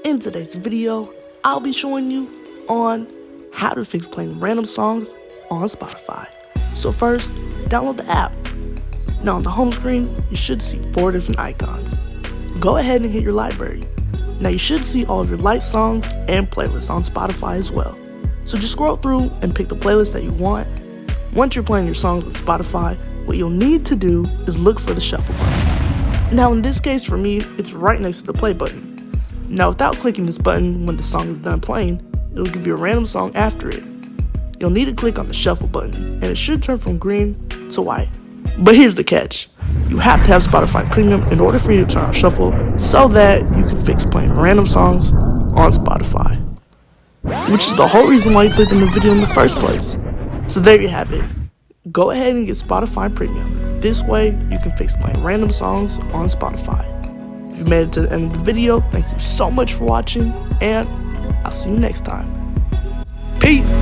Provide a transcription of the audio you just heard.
In today's video, I'll be showing you on how to fix playing random songs on Spotify. So first, download the app. Now on the home screen, you should see 4 different icons. Go ahead and hit your library. Now you should see all of your liked songs and playlists on Spotify as well. So just scroll through and pick the playlist that you want. Once you're playing your songs on Spotify, what you'll need to do is look for the shuffle button. Now in this case for me, it's right next to the play button. Now without clicking this button when the song is done playing, it'll give you a random song after it. You'll need to click on the shuffle button and it should turn from green to white. But here's the catch. You have to have Spotify Premium in order for you to turn on shuffle so that you can fix playing random songs on Spotify. Which is the whole reason why you clicked on the video in the first place. So there you have it. Go ahead and get Spotify Premium. This way you can fix playing random songs on Spotify. If you made it to the end of the video, thank you so much for watching, and I'll see you next time. Peace!